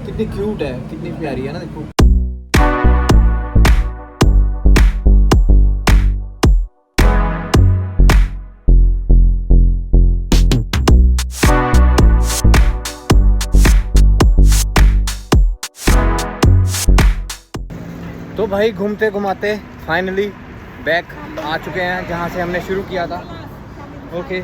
कितनी क्यूट है, कितनी प्यारी है ना, देखो। तो भाई घूमते घुमाते फाइनली बैक आ चुके हैं जहाँ से हमने शुरू किया था। ओके,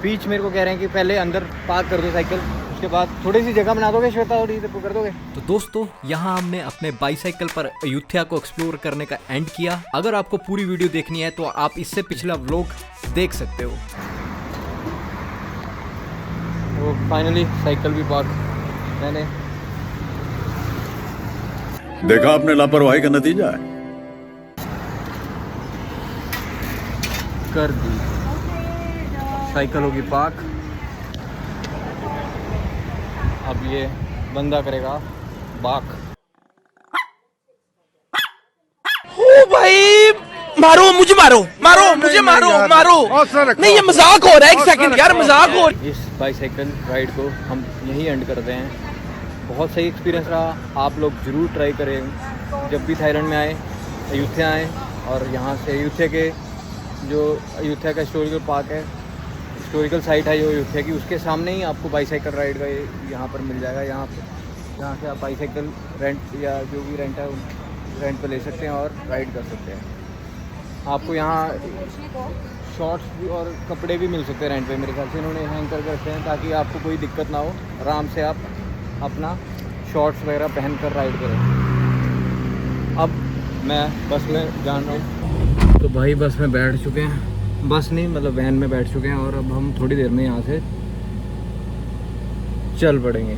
बीच मेरे को कह रहे हैं कि पहले अंदर पार्क कर दो साइकिल, उसके बाद थोड़ी सी जगह बना दोगे श्वेता और इधर को कर दोगे। तो दोस्तों यहाँ हमने अपने बाईसाइकिल पर अयोध्या को एक्सप्लोर करने का एंड किया। अगर आपको पूरी वीडियो देखनी है तो आप इससे पिछला व्लॉग देख सकते हो। वो फाइनली साइकिल भी पार्क मैंने देखा, आपने लापरवाही का नतीजा है। कर दी, साइकिल होगी पार्क। अब ये बंदा करेगा बाक। ओ भाई, मारो मुझे, मारो मारो मुझे, मारो मारो। नहीं, ये मजाक हो रहा है, एक सेकंड यार, मजाक हो रहा है। इस बाईसाइकिल राइड को हम यहीं एंड करते हैं। बहुत सही एक्सपीरियंस रहा, आप लोग ज़रूर ट्राई करें जब भी थाईलैंड में आए, अयोध्या आए। और यहाँ से अयोध्या के जो अयोध्या का हिस्टोरिकल पार्क है, हिस्टोरिकल साइट है जो अयोध्या की, उसके सामने ही आपको बाईसाइकिल राइड का यहाँ पर मिल जाएगा। यहाँ से आप बाईसाइकिल रेंट या जो भी रेंट है रेंट पर ले सकते हैं और राइड कर सकते हैं। आपको यहाँ शॉर्ट्स भी और कपड़े भी मिल सकते हैं रेंट पे। मेरे ख्याल से इन्होंने हैंग करके रखते हैं ताकि आपको कोई दिक्कत ना हो, आराम से आप अपना शॉर्ट्स वगैरह पहन कर राइड करें। अब मैं बस में जान रहा हूँ। तो भाई बस में बैठ चुके हैं, बस नहीं मतलब वैन में बैठ चुके हैं, और अब हम थोड़ी देर में यहाँ से चल पड़ेंगे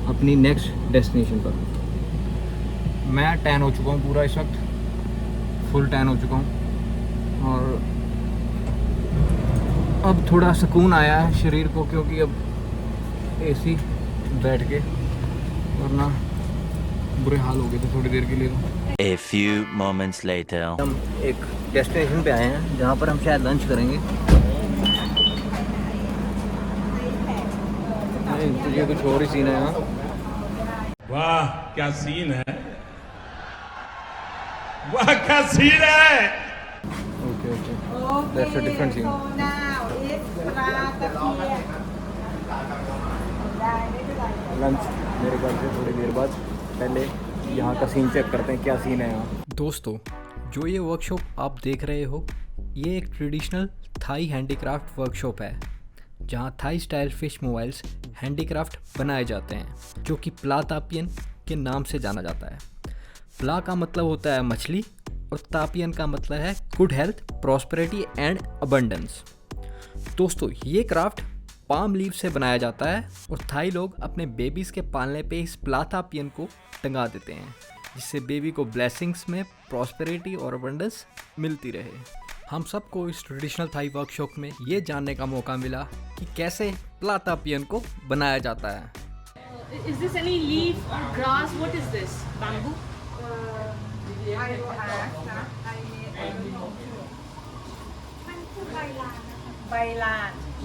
अपनी नेक्स्ट डेस्टिनेशन पर। मैं टैन हो चुका हूँ पूरा, इस वक्त फुल टैन हो चुका हूँ, और अब थोड़ा सुकून आया है शरीर को, क्योंकि अब एसी बैठ के वरना बुरे हाल हो गए थे थोड़ी देर के लिए। A few moments later. हम एक डेस्टिनेशन पे आए हैं जहाँ पर हम शायद लंच करेंगे। नहीं, तो ये कुछ और ही सीन है यहाँ। वाह क्या सीन है, वाह क्या सीन है। Okay okay, that's a different scene. Lunch मेरे ख्याल से थोड़ी देर बाद, पहले यहाँ का सीन चेक करते हैं क्या सीन है यहाँ। दोस्तों जो ये वर्कशॉप आप देख रहे हो, ये एक ट्रेडिशनल थाई हैंडीक्राफ्ट वर्कशॉप है जहाँ Thai style fish mobiles handicraft बनाए जाते हैं, जो कि प्ला तापियन के नाम से जाना जाता है। प्ला का मतलब होता है मछली और तापियन का मतलब है good health, prosperity and abundance. दोस्तों ये क्राफ्ट पाम लीव से बनाया जाता है और थाई लोग अपने बेबीज़ के पालने पे इस प्ला तापियन को टंगा देते हैं, जिससे बेबी को ब्लेसिंग्स में प्रॉस्पेरिटी और अबंडेंस मिलती रहे। हम सबको इस ट्रेडिशनल थाई वर्कशॉप में ये जानने का मौका मिला कि कैसे प्ला तापियन को बनाया जाता है। Is this any leaf or grass? What is this? Bamboo?ใ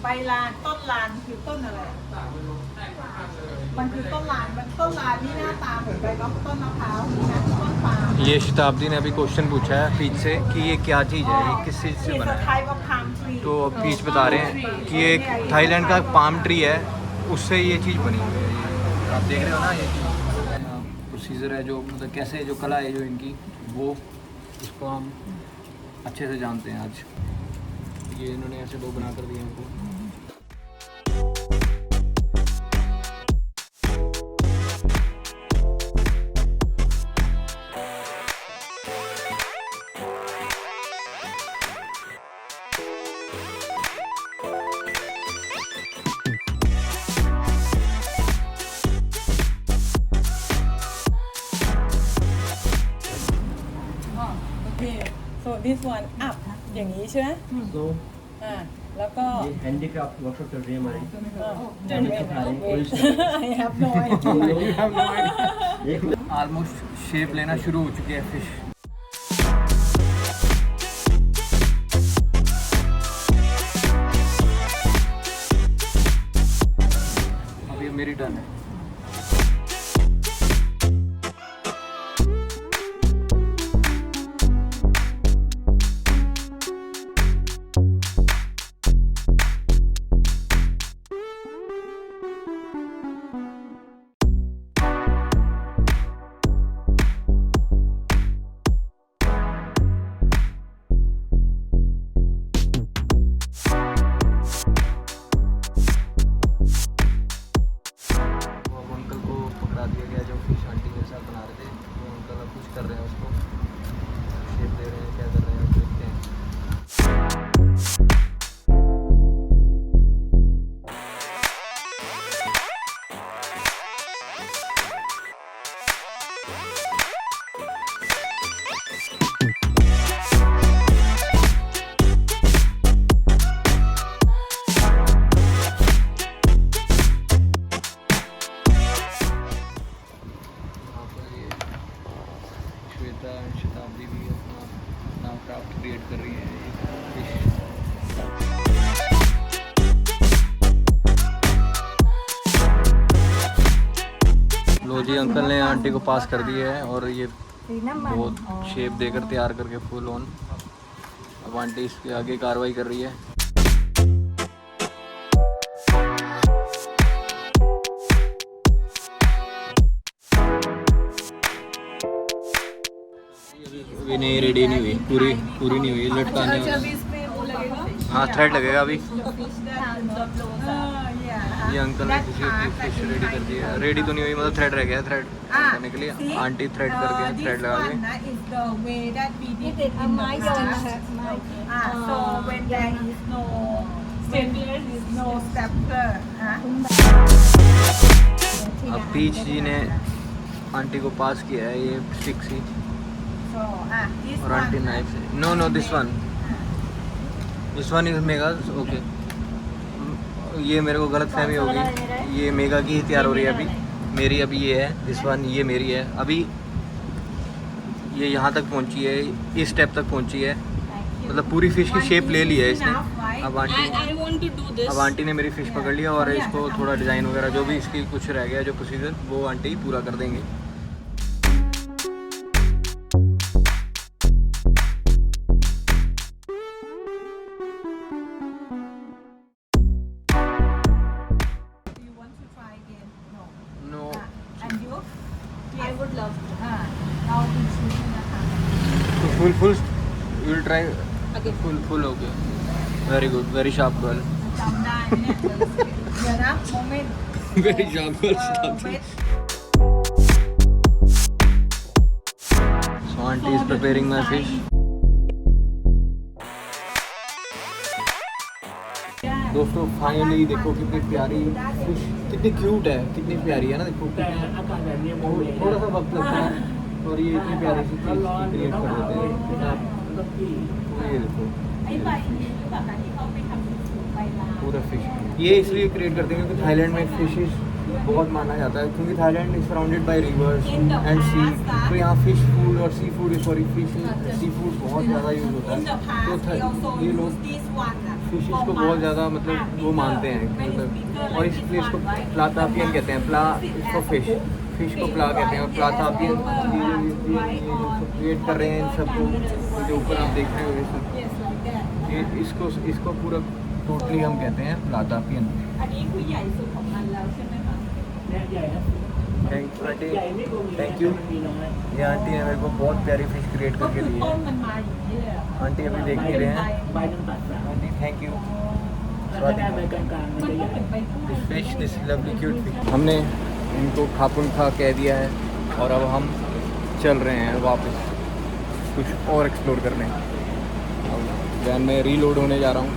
บลานต้นลานคือต้นอะไรมันคือต้นลานนี่หน้าตาเหมือนใบต้นมะพร้าวนี่นะต้นปาล์ม ये शताब्दी ने अभी क्वेश्चन पूछा है पीच से कि ये क्या चीज़ है, ये किस चीज़ से बना है। तो पीच बता रहे हैं कि ये थाईलैंड का पाम ट्री है, उससे ये चीज़ बनी हुई है। आप देख रहे हो ना, ये प्रोसीजर है जो मतलब कैसे जो कला है जो इनकी, वो उसको हम अच्छे से जानते हैं आज। ये इन्होंने ऐसे दो बना कर दिए हमको। So this one up อย่างนี้ใช่ไหม तो แล้วก็ ये हैंडीक्राफ्ट वर्कशॉप चल रही है हमारी। I have no idea almost shape लेना शुरू हो चुकी है फिश। अब ये मेरी टर्न है। अनीता एंड शताब्दी भी अपना क्राफ्ट क्रिएट कर रही है फिश। लो जी, अंकल ने आंटी को पास कर दिया है और ये बहुत शेप देकर तैयार करके फुल ऑन। अब आंटी इसके आगे कार्रवाई कर रही है। अभी नहीं, रेडी नहीं हुई, पूरी नहीं हुई, लटकाने वाला। हाँ, थ्रेड लगेगा अभी। ये अंकल ने किसी फिश रेडी कर दी है। रेडी तो नहीं हुई, मतलब थ्रेड रह गया, थ्रेड करने के लिए आंटी थ्रेड करके थ्रेड लगा के। अब पीच जी ने आंटी को पास किया है ये स्टिक सी, और आंटी नाइफ से। No this one is mega. Okay, ये मेरे को गलत फहमी होगी, ये मेगा की ही तैयार हो रही है अभी। मेरी अभी ये है, दिस वन ये मेरी है। अभी ये यहाँ तक पहुँची है, इस स्टेप तक पहुँची है, मतलब पूरी फिश की शेप ले ली है इसने। अब आंटी ने मेरी फिश पकड़ लिया और इसको थोड़ा डिज़ाइन वगैरह जो भी इसकी कुछ रह गया जो प्रोसीजर, वो आंटी पूरा कर देंगे। Full you will try again. Full okay, very good, very sharp girl. Very sharp girl. So auntie is preparing my fish. दोस्तों फाइनली देखो कितनी प्यारी फिश, कितनी क्यूट है, कितनी प्यारी है ना। देखो थोड़ा सा वक्त लगता है और ये इतनी प्यारी सी चीज़ क्रिएट कर देते हैं। ये देखो पूरा फिश ये इसलिए क्रिएट करते हैं क्योंकि थाईलैंड में फिशेस बहुत माना जाता है, क्योंकि Thailand is surrounded by rivers and sea. तो यहाँ फिश फूड और सी फूड सी फूड बहुत ज़्यादा यूज़ होता है। तो ये लोग फिशेस को बहुत ज़्यादा मतलब वो मानते हैं, मतलब। और इस प्लेस को प्लातापियन कहते हैं। प्ला इसको फिश को प्ला कहते हैं, और प्लातापियन क्रिएट कर रहे हैं इन सबको जो ऊपर आप देख रहे हो। ये सब ये इसको पूरा टोटली हम कहते हैं प्लातापियन। Thank you. ये आंटी ने मेरे को बहुत प्यारी फिश क्रिएट करके दी है। आंटी अभी देख नहीं रहे हैं। Aunty thank you. Fish this lovely cute fish. हमने इनको खापुन खा कह दिया है और अब हम चल रहे हैं वापस कुछ और एक्सप्लोर करने। अब वैन में रीलोड होने जा रहा हूँ।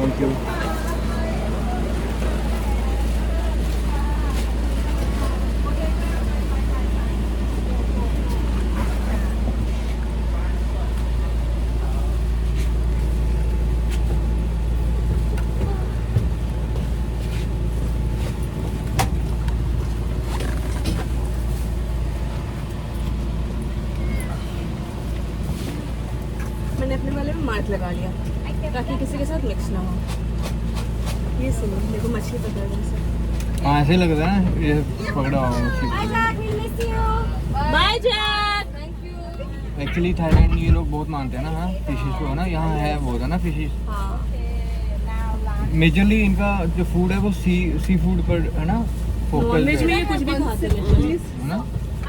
Thank you. मैंने अपने वाले में मार्क लगा लिया ताकि किसी के साथ मिक्स ना हो। ये सुनो, देखो मछली पकड़ रही है। हाँ ऐसे लग रहा है ना, ये पकड़ा हुआ मछली। Bye Jack, thank you. Actually Thailand में ये लोग बहुत मानते हैं ना, हाँ फिशेस को ना, यहाँ है बहुत है ना फिशेस। मेजरली इनका जो फूड है वो सी फूड पर है ना फोकस नॉनवेज में ये कुछ भी खाते हैं ना।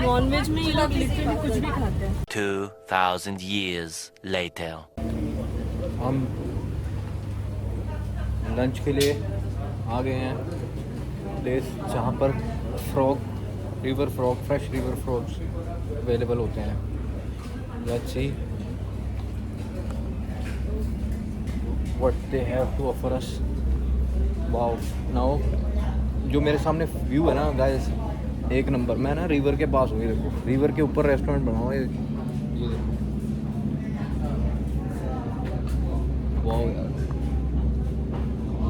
नॉनवेज में ये लोग लिटरली कुछ भी खाते हैं। 2000 years later. हम लंच के लिए आ गए हैं प्लेस जहाँ पर फ्रेश रिवर फ्रॉग्स अवेलेबल होते हैं। Let's see what they have to offer us. Wow, now जो मेरे सामने व्यू है ना गाइस, एक नंबर। मैं ना रिवर के पास हूँ, ये देखो रिवर के ऊपर रेस्टोरेंट बना हुआ है, ये देखो।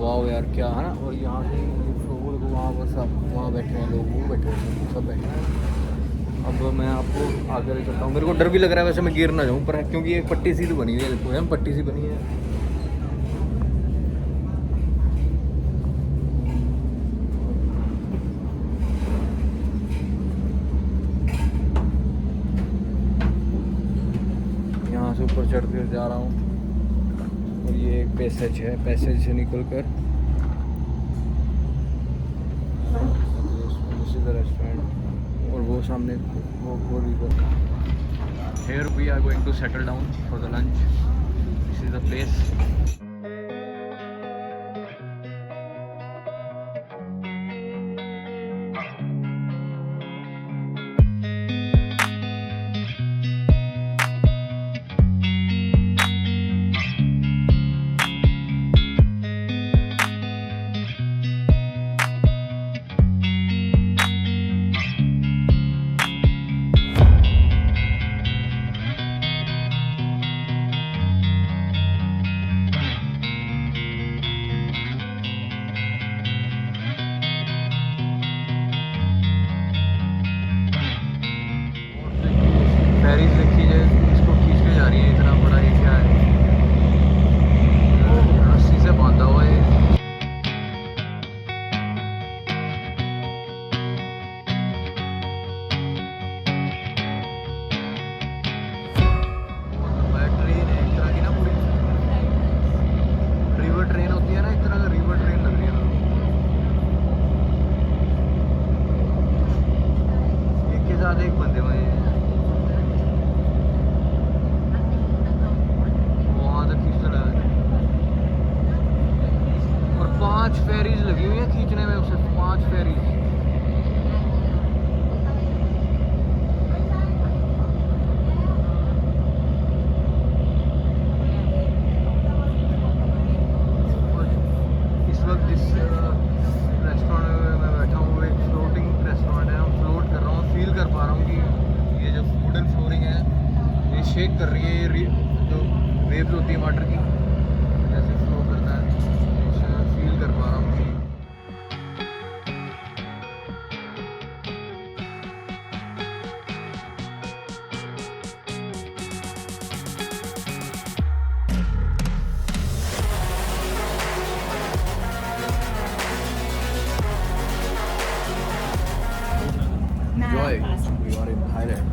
वाओ यार क्या है ना। और यहाँ से वो देखो वहाँ पर सब वहाँ बैठे हैं लोग, वो बैठे हैं, सब बैठे हैं। अब मैं आपको आगे ले चलता हूँ। मेरे को डर भी लग रहा है वैसे मैं गिर ना जाऊँ, पर क्योंकि एक पट्टी सी तो बनी हुई है, देखो हम पट्टी सी बनी है। यहाँ से ऊपर चढ़ कर जा रहा हूँ और ये एक पैसेज है, पैसेज से निकल कर रेस्टोरेंट और वो सामने वो river. Here we are going to settle down for the lunch. This is the place. Ferries देखी जाए, इसको खींच के जा रही है, इतना बड़ा ये क्या है, रस्सी से बांधा हुआ है। ट्रेन है एक तरह की ना, पूरी रिवर ट्रेन होती है ना, एक तरह का रिवर ट्रेन लग रही है। एक के साथ एक बंदे हुए हैं, और 5 फेरीज लगी हुई है खींचने में, उसे 5 फेरीज। इस वक्त इस रेस्टोरेंट में मैं बैठा हूँ, एक फ्लोटिंग रेस्टोरेंट है, हम फ्लोट कर रहा हूँ, फील कर पा रहा हूँ कि ये जो वुडन फ्लोरिंग है ये शेक कर रही है, ये जो वेव्स होती है वाटर की जैसे फ्लो करता है, फील कर पा रहा हूँ। Enjoy. We are in Thailand.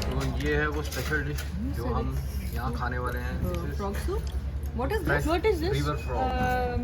तो ये है वो स्पेशल डिश जो हम यहाँ खाने वाले हैं। Frog soup? What is this? Fresh What is this? river frog.